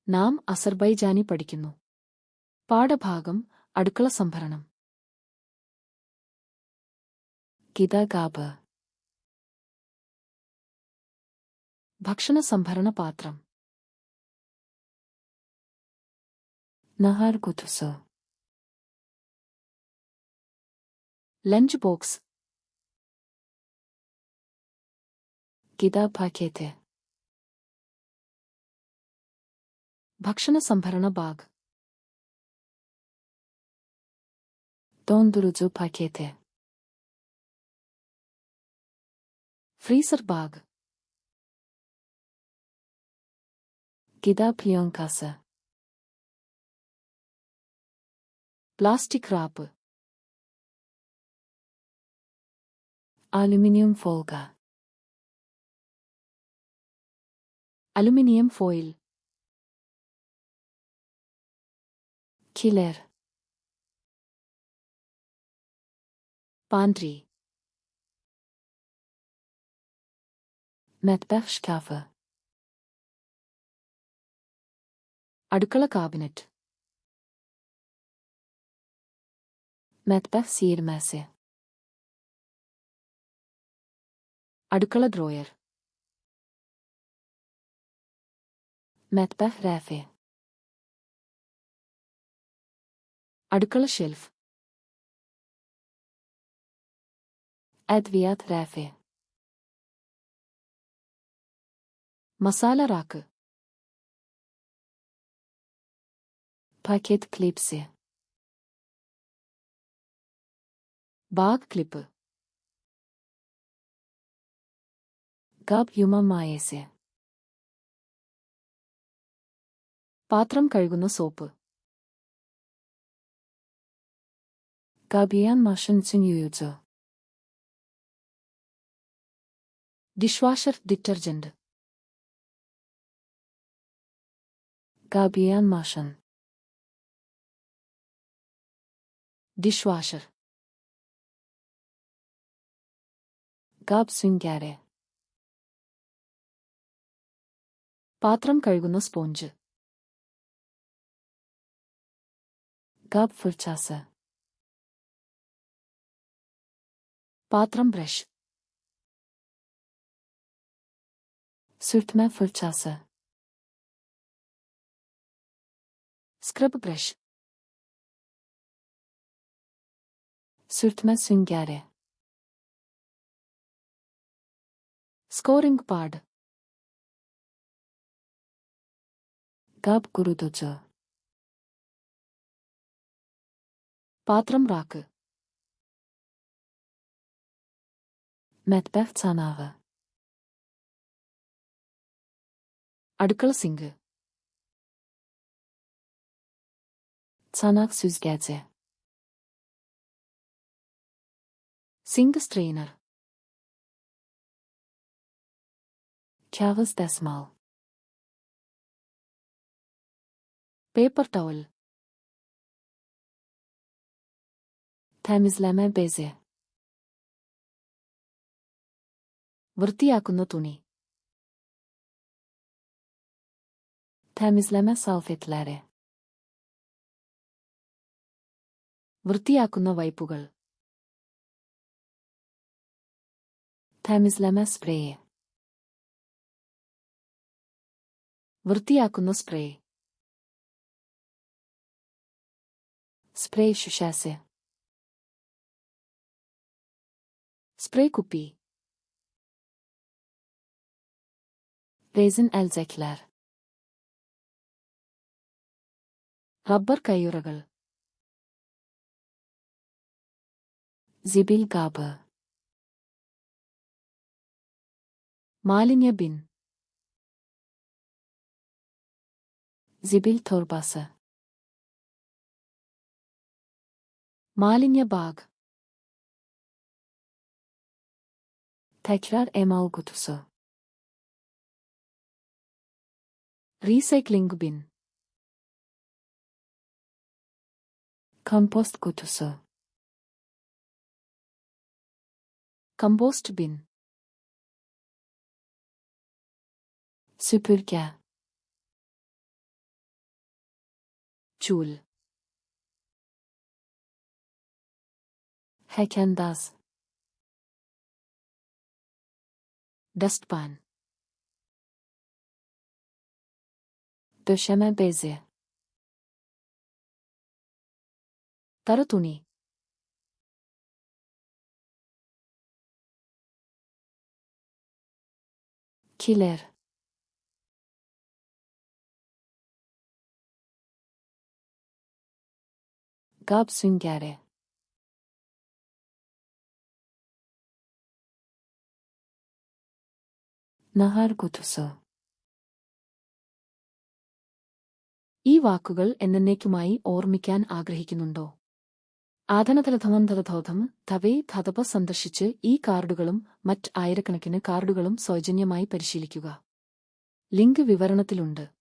നാം അസർബൈജാനി പഠിക്കുന്നു. പാഠഭാഗം അടുക്കള സംഭരണം. ഗിതാഗാബ് ഭക്ഷണ സംഭരണ പാത്രം. നഹാർ കുതുസു ലഞ്ച് ബോക്സ്. ഗിതാ പാക്കേറ്റ് ഭക്ഷണ സംഭരണ bag. dondurucu paketi freezer bag. gıda plonkası plastic wrap. alüminyum folga aluminium foil. kiler pantry. mutfak şkafı അടുക്കള കാബിനറ്റ്. mutfak sıyırması അടുക്കള ഡ്രോയർ. mutfak rafi അടുക്കള shelf. adviyat rafi masala rack. paket klipsi bag clip. gab yuma mayesi പാത്രം കഴുകുന്ന soap. gabiyan maşın için yuyucu dishwasher detergent. gabiyan maşın dishwasher. gab süngeri പാത്രം കഴുകുന്ന sponge. gab fırçası പാത്രം brush. sürtme fırçası scrub brush. sürtme süngeri scoring pad. gab kurutucu പാത്രം rack. mutfak çanağı അടുക്കള sink. çanak süzgeci sink strainer. kağıt desmal paper towel. temizleme bezi വൃത്തിയാക്കുന്ന തുണി. temizleme salfetleri വൃത്തിയാക്കുന്ന വൈപ്പുകൾ. temizleme spreyi വൃത്തിയാക്കുന്ന spray. sprey şişesi spray കുപ്പി. rezin elcekler rubber കയ്യുറകൾ. zibil kabı മാലിന്യ ബിൻ. zibil torbası മാലിന്യ bag. tekrar emal kutusu recycling bin. kompost kutusu compost bin. süpürge ചൂൽ. Hekendaz. Dustpan. Döşeme bezi. തറുതുണി. Kiler. Gab süngeri. Nahar kutusu. ഈ വാക്കുകൾ എന്നേക്കുമായി ഓർമ്മിക്കാൻ ആഗ്രഹിക്കുന്നുണ്ടോ? ആധനതലധമന്തരധോധം ധവേ ധതപ സന്ദർശിച്ച് ഈ കാർഡുകളും മറ്റ് ആയിരക്കണക്കിന് കാർഡുകളും സൗജന്യമായി പരിശീലിക്കുക. ലിങ്ക് വിവരണത്തിലുണ്ട്.